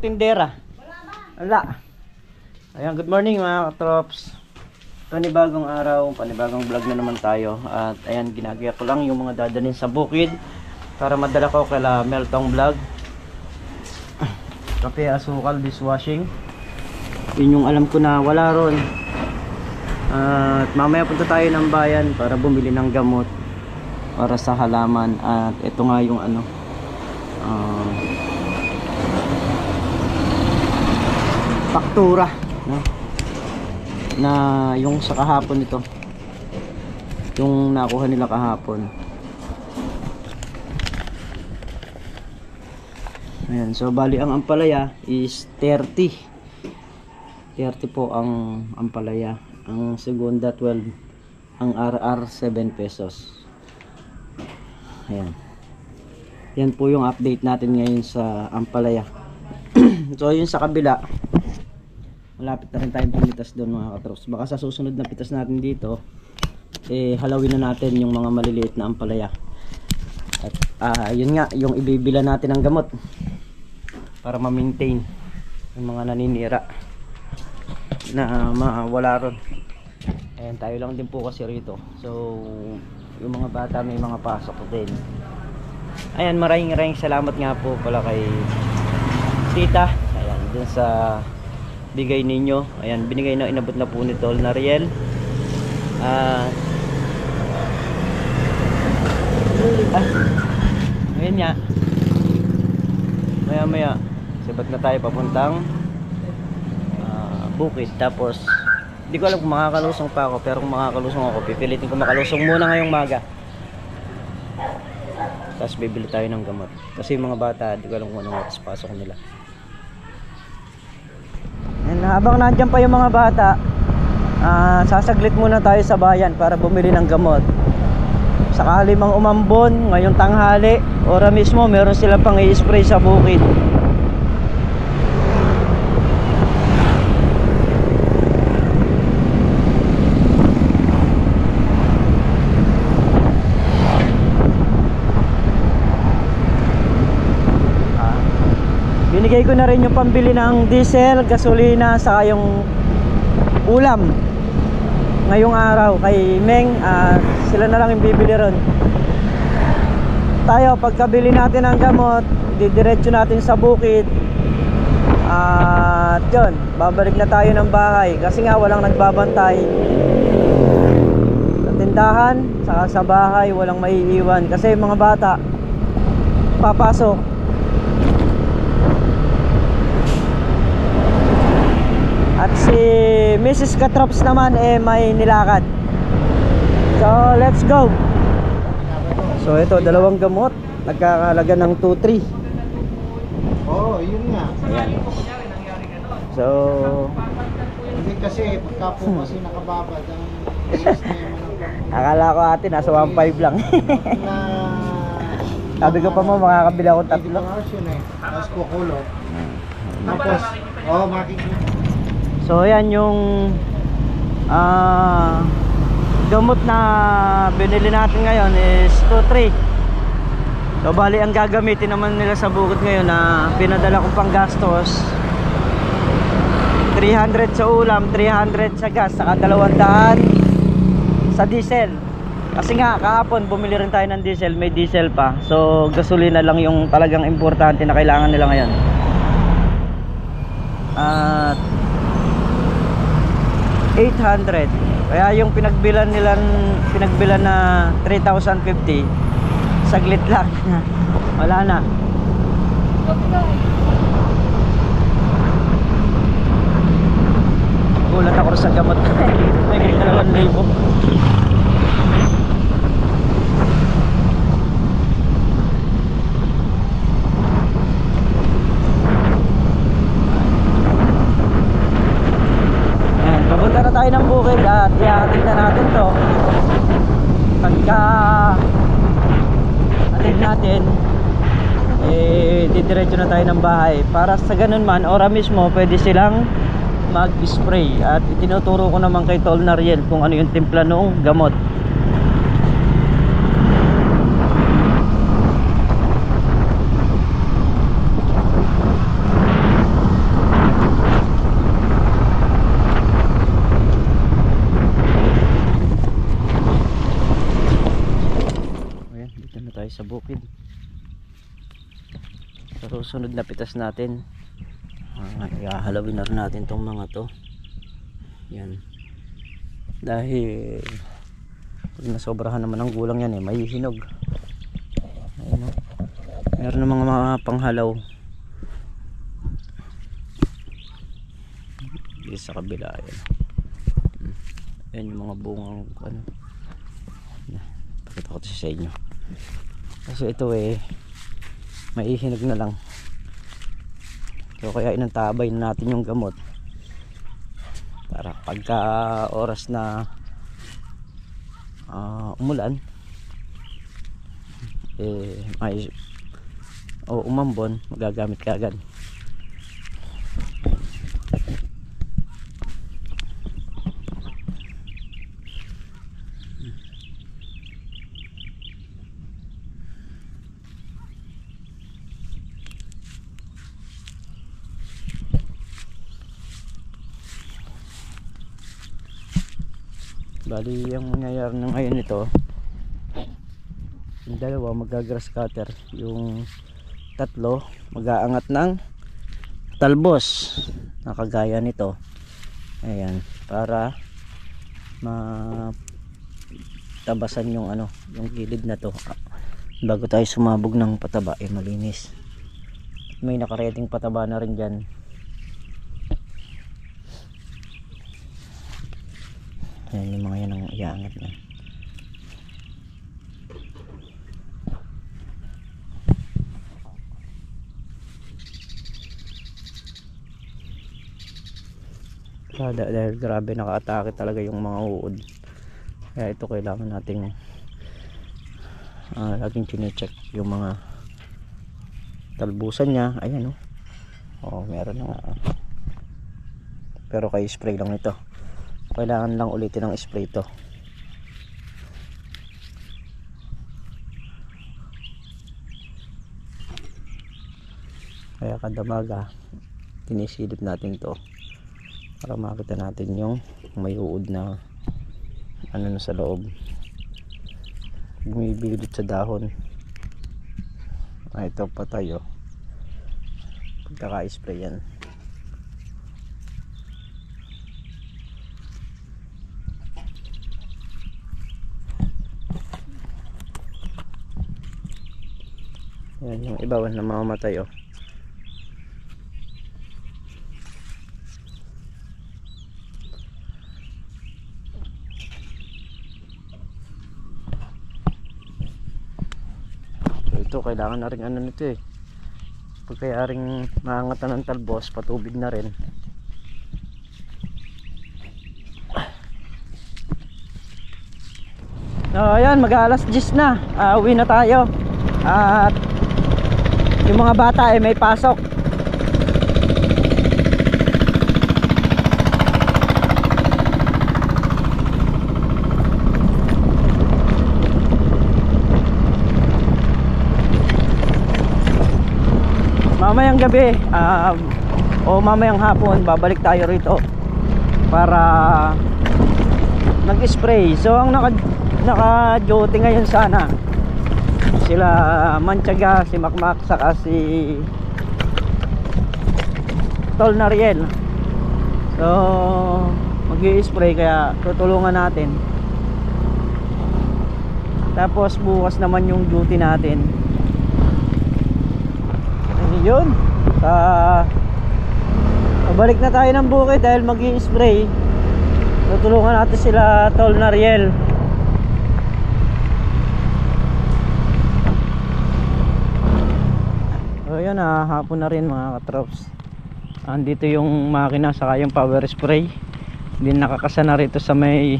tindera. Wala. Ayan, good morning mga katrops. Panibagong araw, panibagong vlog na naman tayo. At ayan, ginagaya ko lang yung mga dadalhin sa bukid para madala ko kala Meltong Vlog. Kape, asukal, dishwashing. Yun yung alam ko na wala ron. At mamaya punta tayo ng bayan para bumili ng gamot para sa halaman. At ito nga yung ano, faktura, no? Na yung sa kahapon ito, yung nakuha nila kahapon. Ayan, so bali ang ampalaya is 30 po ang ampalaya. Ang segunda 12, ang RR 7 pesos. Ayan, yan po yung update natin ngayon sa ampalaya. So yun sa kabila, malapit na rin tayong pumitas doon mga katrops. Baka sa susunod na pitas natin dito, halawin na natin yung mga maliliit na ampalaya. At yun nga, yung ibibila natin ng gamot para ma-maintain yung mga naninira na mawala ron. Ayan, tayo lang din po kasi rito. So yung mga bata may mga pasok din. Ayan, maraming salamat nga po pala kay tita. Ayan, dun sa bigay ninyo. Ayan, binigay na, inabot na po ni Tol Nariel. Ngayon nga, maya sabat na tayo papuntang bukid. Tapos hindi ko alam kung makakalusong pa ako, pero kung makakalusong ako, pipilitin ko makalusong muna ngayong maga. Tapos bibili tayo ng gamot kasi yung mga bata, hindi ko alam kung anong oras pasok nila. And habang nandiyan pa yung mga bata, sasaglit muna tayo sa bayan para bumili ng gamot. Sakali mang umambon ngayong tanghali, ora mismo meron sila pang i-spray sa bukid. Binigay ko na rin yung pambili ng diesel, gasolina, saka yung ulam ngayong araw kay Meng. Sila na lang yung bibili ron. Tayo, pagkabili natin ng gamot, didiretso natin sa bukid. At yun, babalik na tayo ng bahay kasi nga walang nagbabantay sa tindahan, saka sa bahay walang maiiwan kasi mga bata papasok. At si Mrs. Katrops naman may nilakad. So let's go. So ito, dalawang gamot, nagkakahalaga ng 2-3. Oo, yun nga. Ayan. So Hindi kasi pagka po kasi nakababad ang akala ko atin nasa 1.5 lang. Sabi ko pa mo makakabili ako 3. hours yun tapos kukulot. Tapos makikita. So ayan yung gamot na binili natin ngayon is 2-3. So bali ang gagamitin naman nila sa bukid ngayon na pinadala kong panggastos, 300 sa ulam, 300 sa gas, saka 200 sa diesel. Kasi nga kahapon bumili rin tayo ng diesel, may diesel pa. So gasolina lang yung talagang importante na kailangan nila ngayon. At 800. Kaya yung pinagbilan na 3,050 saglit lang. Wala na. Gulat ako sa gamot. May 2,000. Papunta na tayo ng bukid at ihatid na natin to. Pagka hatid natin, didiretso na tayo ng bahay. Para sa ganun man, ora mismo pwede silang mag-spray. At itinuturo ko naman kay Tol Nariel kung ano yung timpla noong gamot. sa susunod na pitas natin, ihahalawin na rin natin tong mga to. Yan, dahil pag nasobrahan naman ang gulang yan may hinog. Ayun, no? Meron ng mga panghalaw dito sa kabila. Ayan yung mga bungang ano. Pakita ko ito sa inyo kasi ito maihinog na lang, so kaya inantabay na natin yung gamot para pagka oras na umulan o umambon, magagamit ka agad. Bali ang mangyayari na ngayon ito, yung dalawa magagrass cutter, yung tatlo mag-aangat ng talbos na kagaya nito. Ayan, para matabasan yung yung gilid na to bago tayo sumabog ng pataba, malinis. May nakareting pataba na rin dyan. Ayan yung mga yan ang iaangat na. Dahil grabe naka-atake talaga yung mga uod, kaya ito kailangan nating laging chine-check yung mga talbusan niya. Ayan meron na nga, pero kay spray lang ito, kailangan lang ulitin ang spray ito. Kaya kada maga tinisilip natin ito para makita natin yung may uod na na sa loob, bumibilot sa dahon. Ito pa tayo pagkaka-spray yan. Yan yung iba na mamamatay So ito kailangan na rin nito pag kaya rin maangatan ng talbos, patubig na rin. Ayan, mag-alas 10 na, uwi na tayo. At yung mga bata may pasok. Mamayang gabi o mamayang hapon babalik tayo rito para nag-spray. So ang naka-duty ngayon sana sila Manchaga, si Makmak, saka si Tol Nariel. So mag-i-spray, kaya tutulungan natin. Tapos bukas naman yung duty natin. Yun, balik na tayo ng bukid dahil mag-i-spray. Tutulungan natin sila Tol Nariel. So yun, hapon na rin mga katrops. Andito yung makina saka yung power spray. Hindi nakakasana rito sa may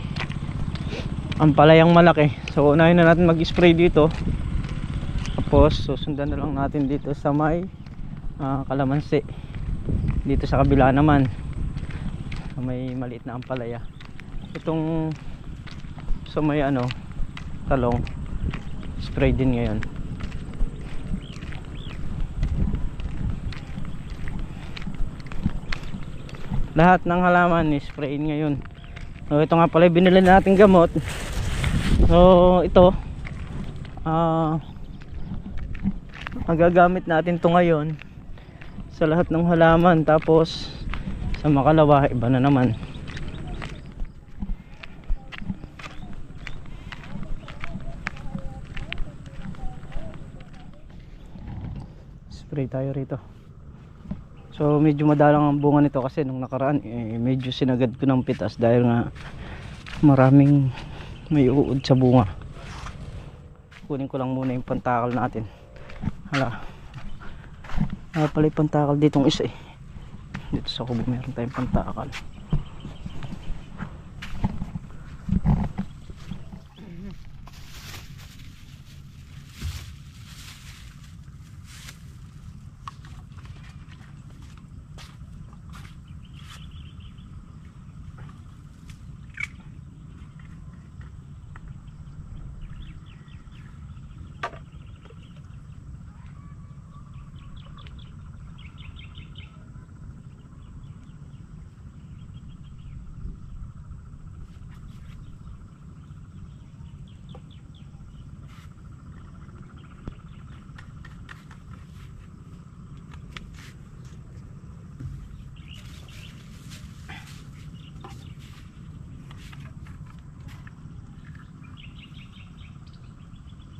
ampalayang malaki. So unahin na natin mag-spray dito. Tapos susundan na lang natin dito sa may kalamansi. Dito sa kabila naman sa may maliit na ampalaya. Itong sa may talong, spray din ngayon. Lahat ng halaman ni spray ngayon. So ito nga pala binili natin gamot. So ito magagamit natin to ngayon sa lahat ng halaman, tapos sa makalawa iba na naman. Spray tayo rito. So medyo madalang ang bunga nito kasi nung nakaraan medyo sinagad ko ng pitas dahil nga maraming may uod sa bunga. Kunin ko lang muna yung pantakal natin. Hala, pala yung pantakal ditong isa eh. Dito sa kubo meron tayong pantakal.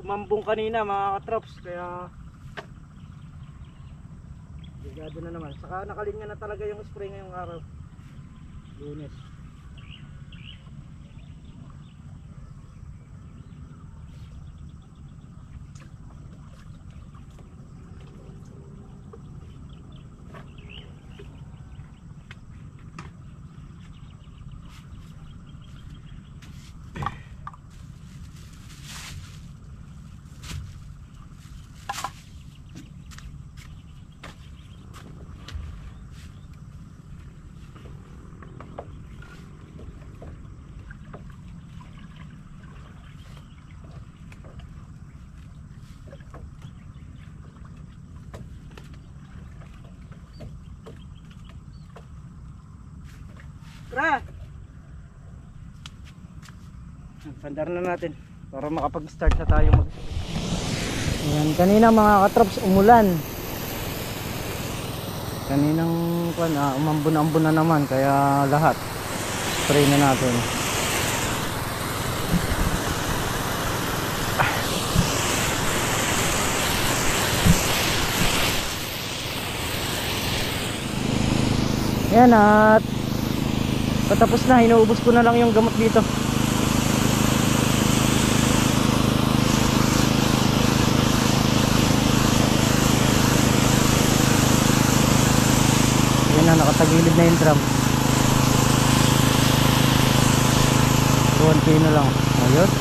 Umambong kanina mga katrops, kaya ligado na naman. Saka nakalinga na talaga yung spray ngayong araw, Lunes. Tara! Pandar na natin para makapag-start na tayo mag. Ayan, kanina mga katrops umulan. Kaninang umambon-ambon na naman, kaya lahat spray na natin. Ayan, at patapos na, inuubos ko na lang yung gamot dito. Ayan na, nakatagilid na yung drum. 1 kilo lang. Ayos.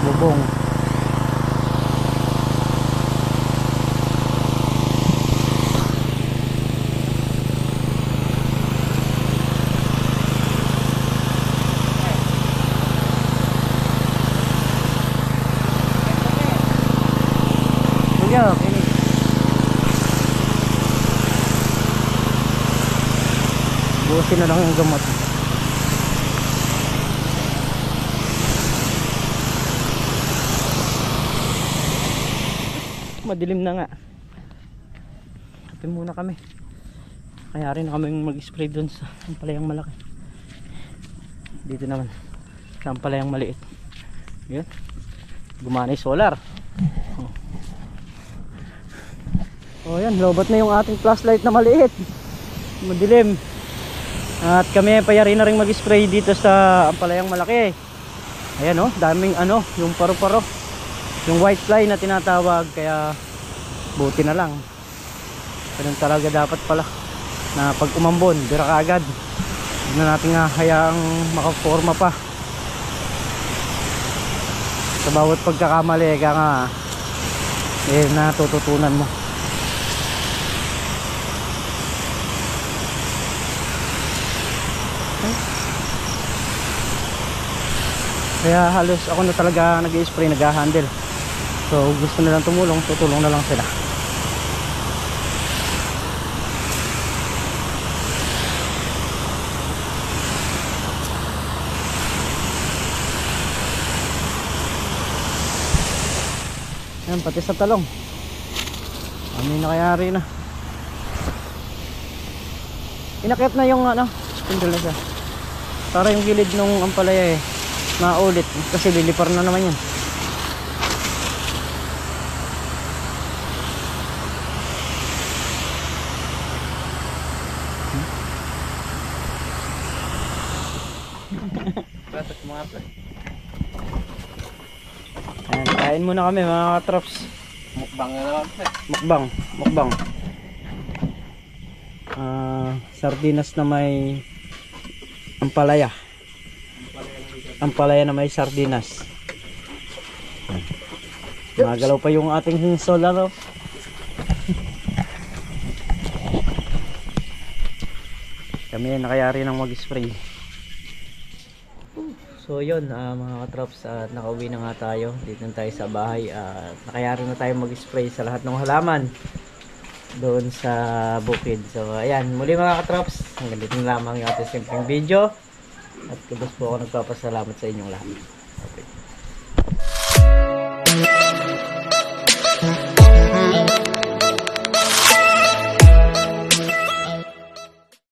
Bubong. Yeah, okay. Buusin na lang yung gamot. Madilim na nga. Kape muna kami. Kaya rin na kami mag-spray dun sa ampalayang malaki. Dito naman sa ampalayang maliit. Yun. Gumana yung solar. Oh yan, lobat na yung ating flashlight na maliit. Madilim. At kami payari na rin mag-spray dito sa ampalayang malaki. Ayan oh, daming yung paro-paro. Yung white fly na tinatawag, kaya buti na lang. Ganun talaga dapat pala. Na pag umambon, bira ka agad. Huwag na natin nga hayaang makaporma pa. Sa bawat pagkakamali ka nga natututunan mo. Kaya halos ako na talaga nag-i-spray, nag-handle. So gusto nilang tumulong, tutulong na lang sila. Yan, pati sa talong. May nakayari na. Inakyat na yung ano, spindle na siya. Para yung gilid nung ampalaya maulit. Kasi lilipar na naman yan. Ayan, kain muna kami mga katrops. Mukbang na naman pre. Mukbang. Sardinas na may ampalaya. Ampalaya na may sardinas. Magalaw pa yung ating solar. Oh. Kami nakayari ng mag-spray. So yun mga katrops, nakauwi na nga tayo. Dito na tayo sa bahay. Nakayari na tayo mag-spray sa lahat ng halaman doon sa bukid. So ayan, muli mga katrops, hanggang dito na lamang yung ating simpleng video. At kubos po ako nagpapasalamat sa inyong lahat. Okay.